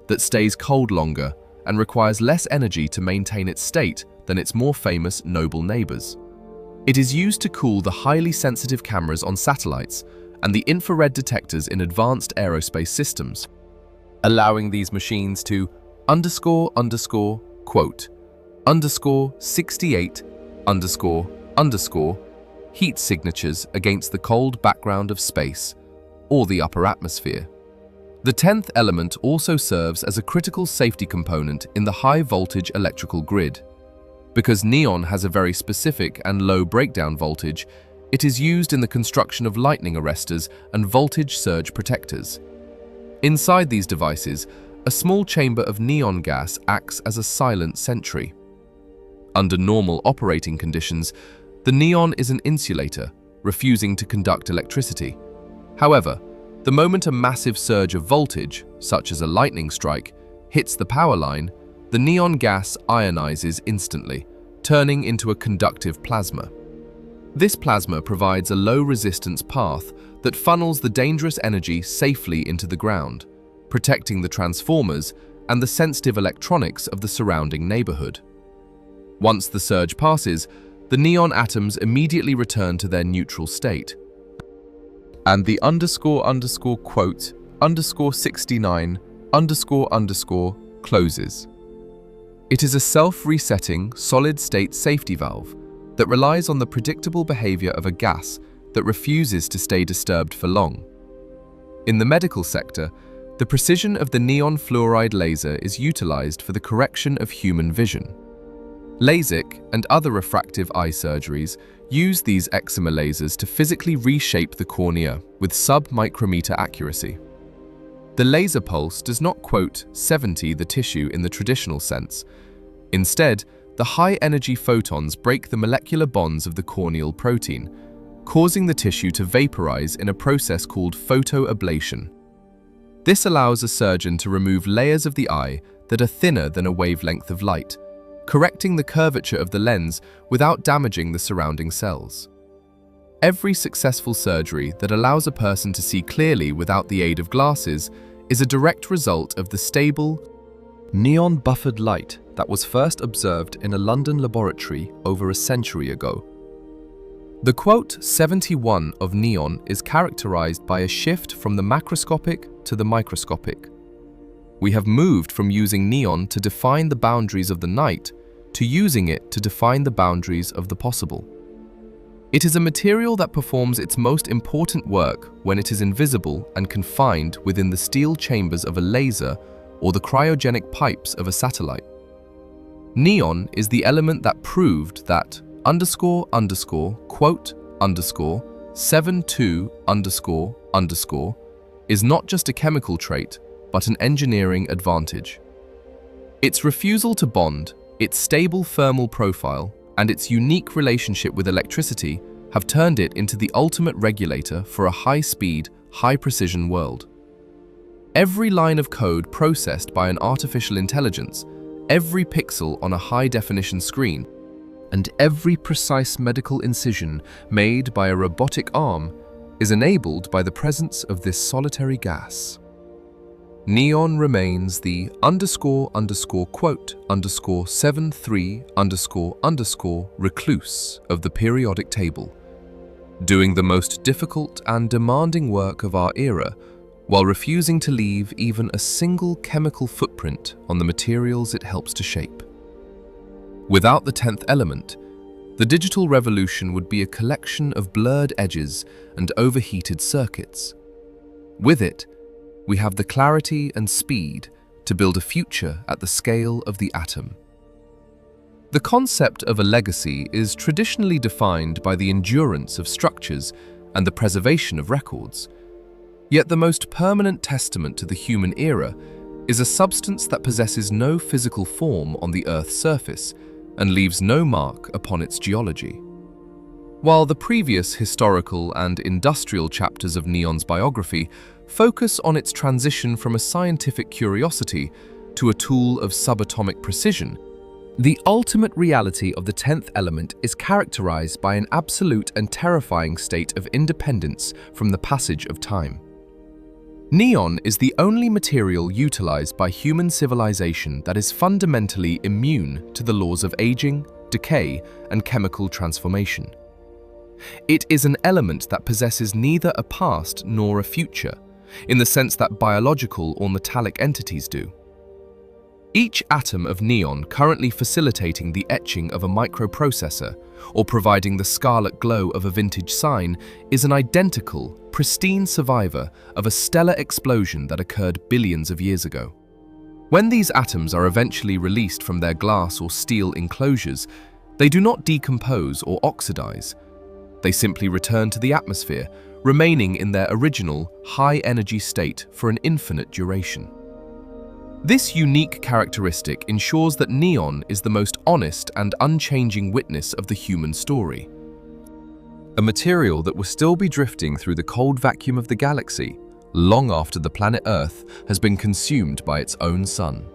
[SPEAKER 1] that stays cold longer and requires less energy to maintain its state than its more famous noble neighbors. It is used to cool the highly sensitive cameras on satellites and the infrared detectors in advanced aerospace systems, allowing these machines to quote 68 heat signatures against the cold background of space or the upper atmosphere. The 10th element also serves as a critical safety component in the high-voltage electrical grid. Because neon has a very specific and low breakdown voltage, it is used in the construction of lightning arresters and voltage surge protectors. Inside these devices, a small chamber of neon gas acts as a silent sentry. Under normal operating conditions, the neon is an insulator, refusing to conduct electricity. However, the moment a massive surge of voltage, such as a lightning strike, hits the power line, the neon gas ionizes instantly, turning into a conductive plasma. This plasma provides a low-resistance path that funnels the dangerous energy safely into the ground, protecting the transformers and the sensitive electronics of the surrounding neighborhood. Once the surge passes, the neon atoms immediately return to their neutral state, and the quote 69 closes. It is a self-resetting, solid-state safety valve that relies on the predictable behavior of a gas that refuses to stay disturbed for long. In the medical sector, The precision of the neon fluoride laser is utilized for the correction of human vision. LASIK and other refractive eye surgeries use these excimer lasers to physically reshape the cornea with sub-micrometer accuracy. The laser pulse does not, quote, 70 the tissue in the traditional sense. Instead, the high-energy photons break the molecular bonds of the corneal protein, causing the tissue to vaporize in a process called photoablation. This allows a surgeon to remove layers of the eye that are thinner than a wavelength of light, correcting the curvature of the lens without damaging the surrounding cells. Every successful surgery that allows a person to see clearly without the aid of glasses is a direct result of the stable, neon-buffered light that was first observed in a London laboratory over a century ago. The quote 71 of neon is characterized by a shift from the macroscopic to the microscopic. We have moved from using neon to define the boundaries of the night to using it to define the boundaries of the possible. It is a material that performs its most important work when it is invisible and confined within the steel chambers of a laser or the cryogenic pipes of a satellite. Neon is the element that proved that quote 72 is not just a chemical trait, but an engineering advantage. Its refusal to bond, its stable thermal profile, and its unique relationship with electricity have turned it into the ultimate regulator for a high-speed, high-precision world. Every line of code processed by an artificial intelligence, every pixel on a high-definition screen, and every precise medical incision made by a robotic arm is enabled by the presence of this solitary gas. Neon remains the quote 73 recluse of the periodic table, doing the most difficult and demanding work of our era while refusing to leave even a single chemical footprint on the materials it helps to shape. Without the 10th element, the digital revolution would be a collection of blurred edges and overheated circuits. With it, we have the clarity and speed to build a future at the scale of the atom. The concept of a legacy is traditionally defined by the endurance of structures and the preservation of records. Yet the most permanent testament to the human era is a substance that possesses no physical form on the Earth's surface and leaves no mark upon its geology. While the previous historical and industrial chapters of neon's biography focus on its transition from a scientific curiosity to a tool of subatomic precision, the ultimate reality of the 10th element is characterized by an absolute and terrifying state of independence from the passage of time. Neon is the only material utilized by human civilization that is fundamentally immune to the laws of aging, decay, and chemical transformation. It is an element that possesses neither a past nor a future, in the sense that biological or metallic entities do. Each atom of neon currently facilitating the etching of a microprocessor or providing the scarlet glow of a vintage sign is an identical, pristine survivor of a stellar explosion that occurred billions of years ago. When these atoms are eventually released from their glass or steel enclosures, they do not decompose or oxidize. They simply return to the atmosphere, remaining in their original, high-energy state for an infinite duration. This unique characteristic ensures that neon is the most honest and unchanging witness of the human story. A material that will still be drifting through the cold vacuum of the galaxy long after the planet Earth has been consumed by its own sun.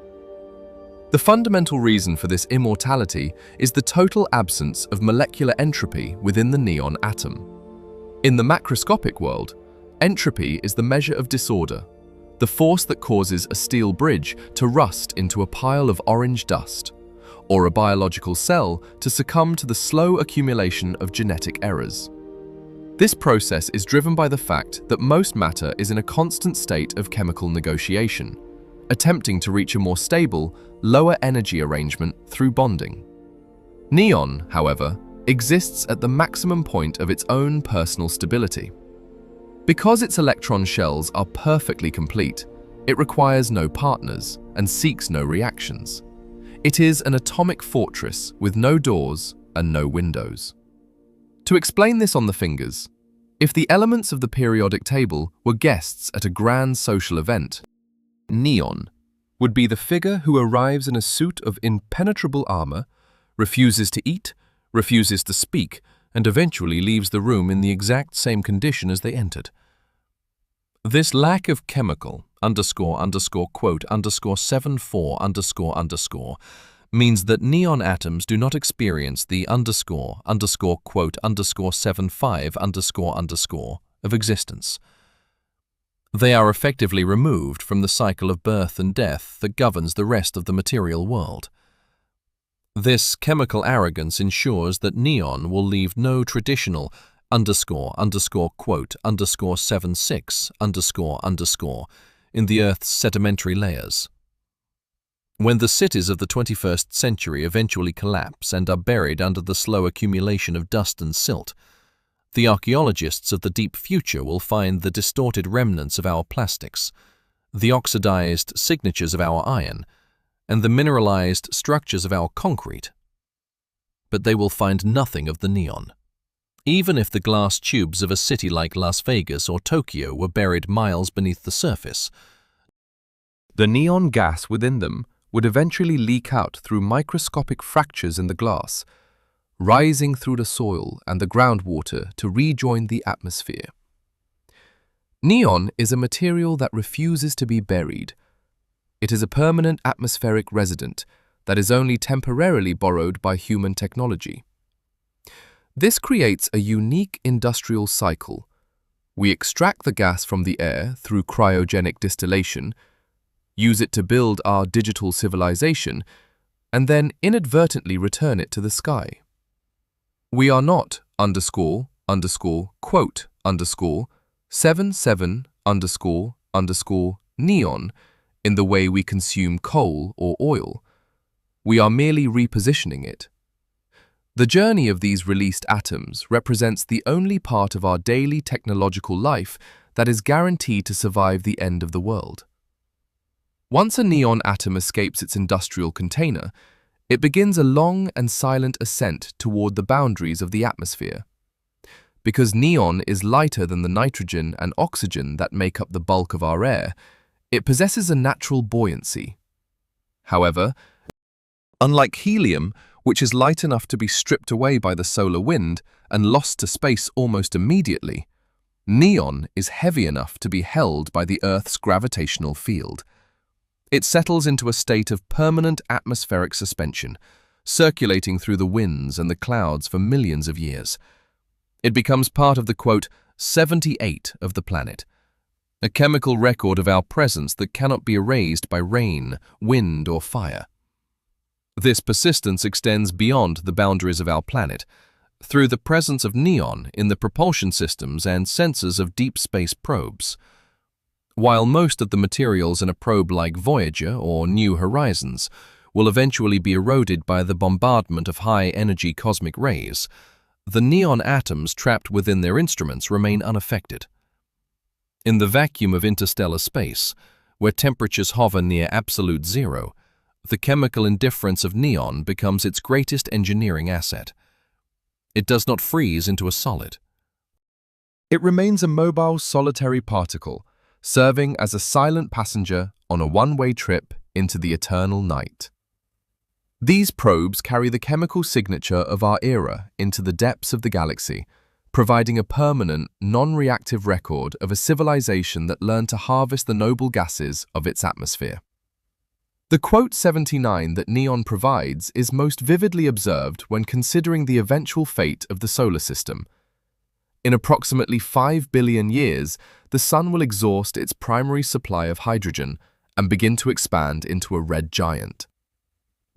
[SPEAKER 1] The fundamental reason for this immortality is the total absence of molecular entropy within the neon atom. In the macroscopic world, entropy is the measure of disorder, the force that causes a steel bridge to rust into a pile of orange dust, or a biological cell to succumb to the slow accumulation of genetic errors. This process is driven by the fact that most matter is in a constant state of chemical negotiation, attempting to reach a more stable, lower energy arrangement through bonding. Neon, however, exists at the maximum point of its own personal stability. Because its electron shells are perfectly complete, It requires no partners and seeks no reactions. It is an atomic fortress with no doors and no windows. To explain this on the fingers, if the elements of the periodic table were guests at a grand social event, neon would be the figure who arrives in a suit of impenetrable armor, refuses to eat, refuses to speak, and eventually leaves the room in the exact same condition as they entered. This lack of chemical __quote_74_ means that neon atoms do not experience the __quote_75_ of existence. They are effectively removed from the cycle of birth and death that governs the rest of the material world. This chemical arrogance ensures that neon will leave no traditional __quote_76_ in the Earth's sedimentary layers. When the cities of the 21st century eventually collapse and are buried under the slow accumulation of dust and silt, the archaeologists of the deep future will find the distorted remnants of our plastics, the oxidized signatures of our iron, and the mineralized structures of our concrete. But they will find nothing of the neon. Even if the glass tubes of a city like Las Vegas or Tokyo were buried miles beneath the surface, the neon gas within them would eventually leak out through microscopic fractures in the glass, rising through the soil and the groundwater to rejoin the atmosphere. Neon is a material that refuses to be buried. It is a permanent atmospheric resident that is only temporarily borrowed by human technology. This creates a unique industrial cycle. We extract the gas from the air through cryogenic distillation, use it to build our digital civilization, and then inadvertently return it to the sky. We are not __quote_77_ neon in the way we consume coal or oil. We are merely repositioning it. The journey of these released atoms represents the only part of our daily technological life that is guaranteed to survive the end of the world. Once a neon atom escapes its industrial container, it begins a long and silent ascent toward the boundaries of the atmosphere. Because neon is lighter than the nitrogen and oxygen that make up the bulk of our air, it possesses a natural buoyancy. However, unlike helium, which is light enough to be stripped away by the solar wind and lost to space almost immediately, neon is heavy enough to be held by the Earth's gravitational field. It settles into a state of permanent atmospheric suspension, circulating through the winds and the clouds for millions of years. It becomes part of the quote, 78 of the planet, a chemical record of our presence that cannot be erased by rain, wind, or fire. This persistence extends beyond the boundaries of our planet, through the presence of neon in the propulsion systems and sensors of deep space probes. While most of the materials in a probe like Voyager or New Horizons will eventually be eroded by the bombardment of high-energy cosmic rays, the neon atoms trapped within their instruments remain unaffected. In the vacuum of interstellar space, where temperatures hover near absolute zero, the chemical indifference of neon becomes its greatest engineering asset. It does not freeze into a solid. It remains a mobile, solitary particle, serving as a silent passenger on a one-way trip into the eternal night. These probes carry the chemical signature of our era into the depths of the galaxy, providing a permanent, non-reactive record of a civilization that learned to harvest the noble gases of its atmosphere. The quote 79 that neon provides is most vividly observed when considering the eventual fate of the solar system. In approximately 5 billion years, the Sun will exhaust its primary supply of hydrogen and begin to expand into a red giant.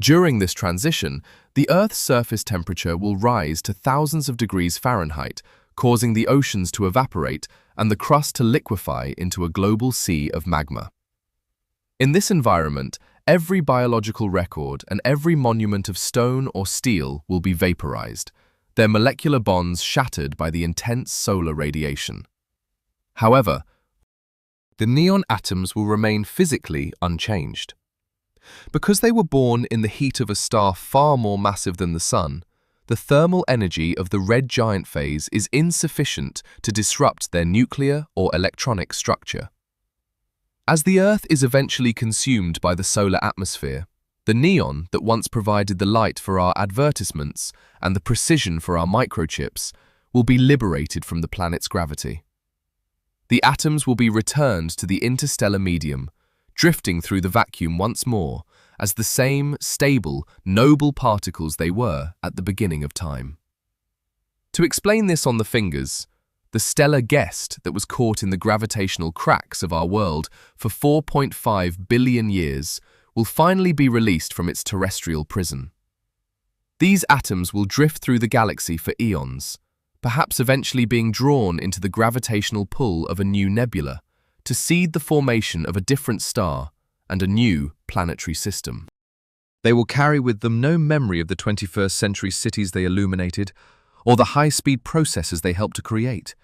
[SPEAKER 1] During this transition, the Earth's surface temperature will rise to thousands of degrees Fahrenheit, causing the oceans to evaporate and the crust to liquefy into a global sea of magma. In this environment, every biological record and every monument of stone or steel will be vaporized, their molecular bonds shattered by the intense solar radiation. However, The neon atoms will remain physically unchanged. Because they were born in the heat of a star far more massive than the Sun, the thermal energy of the red giant phase is insufficient to disrupt their nuclear or electronic structure. As the Earth is eventually consumed by the solar atmosphere, the neon that once provided the light for our advertisements and the precision for our microchips will be liberated from the planet's gravity. The atoms will be returned to the interstellar medium, drifting through the vacuum once more as the same stable, noble particles they were at the beginning of time. To explain this on the fingers, the stellar guest that was caught in the gravitational cracks of our world for 4.5 billion years will finally be released from its terrestrial prison. These atoms will drift through the galaxy for eons, perhaps eventually being drawn into the gravitational pull of a new nebula to seed the formation of a different star and a new planetary system. They will carry with them no memory of the 21st century cities they illuminated or the high-speed processors they helped to create.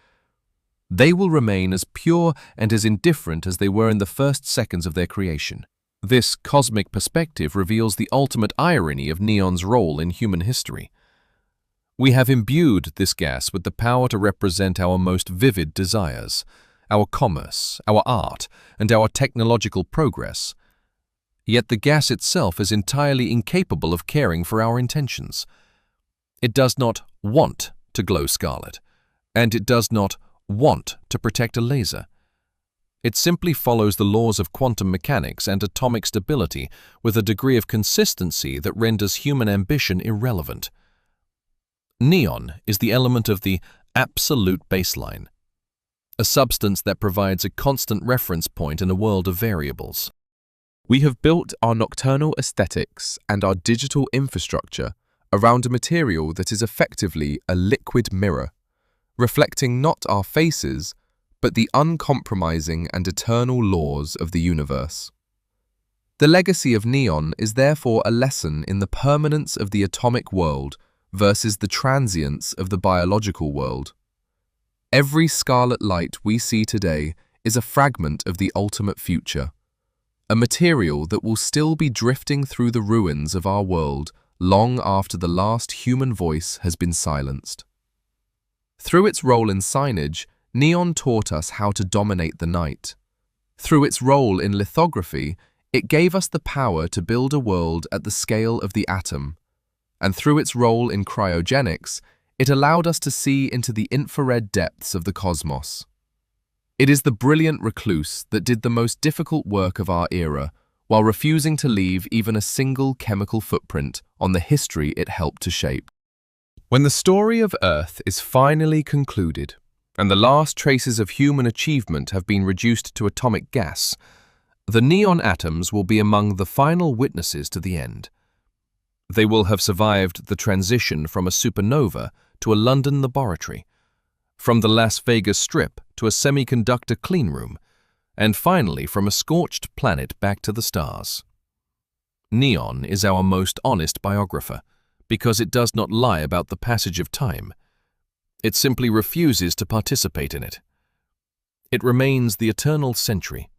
[SPEAKER 1] They will remain as pure and as indifferent as they were in the first seconds of their creation. This cosmic perspective reveals the ultimate irony of neon's role in human history. We have imbued this gas with the power to represent our most vivid desires, our commerce, our art, and our technological progress. Yet the gas itself is entirely incapable of caring for our intentions. It does not want to glow scarlet, and it does not want to protect a laser. It simply follows the laws of quantum mechanics and atomic stability with a degree of consistency that renders human ambition irrelevant. Neon is the element of the absolute baseline, a substance that provides a constant reference point in a world of variables. We have built our nocturnal aesthetics and our digital infrastructure around a material that is effectively a liquid mirror, reflecting not our faces, but the uncompromising and eternal laws of the universe. The legacy of neon is therefore a lesson in the permanence of the atomic world versus the transience of the biological world. Every scarlet light we see today is a fragment of the ultimate future, a material that will still be drifting through the ruins of our world long after the last human voice has been silenced. Through its role in signage, neon taught us how to dominate the night. Through its role in lithography, it gave us the power to build a world at the scale of the atom. And through its role in cryogenics, it allowed us to see into the infrared depths of the cosmos. It is the brilliant recluse that did the most difficult work of our era, while refusing to leave even a single chemical footprint on the history it helped to shape. When the story of Earth is finally concluded, and the last traces of human achievement have been reduced to atomic gas, the neon atoms will be among the final witnesses to the end. They will have survived the transition from a supernova to a London laboratory, from the Las Vegas Strip to a semiconductor cleanroom, and finally from a scorched planet back to the stars. Neon is our most honest biographer, because it does not lie about the passage of time. It simply refuses to participate in it. It remains the eternal sentry,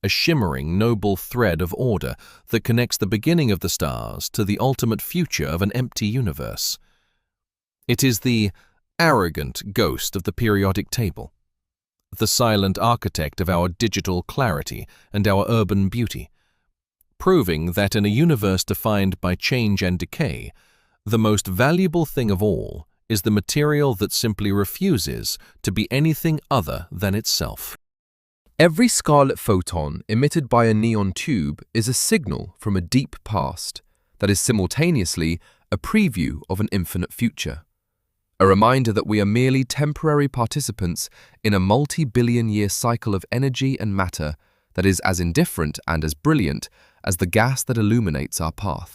[SPEAKER 1] a shimmering, noble thread of order that connects the beginning of the stars to the ultimate future of an empty universe. It is the arrogant ghost of the periodic table, the silent architect of our digital clarity and our urban beauty, proving that in a universe defined by change and decay, the most valuable thing of all is the material that simply refuses to be anything other than itself. Every scarlet photon emitted by a neon tube is a signal from a deep past that is simultaneously a preview of an infinite future, a reminder that we are merely temporary participants in a multi-billion-year cycle of energy and matter that is as indifferent and as brilliant as the gas that illuminates our path.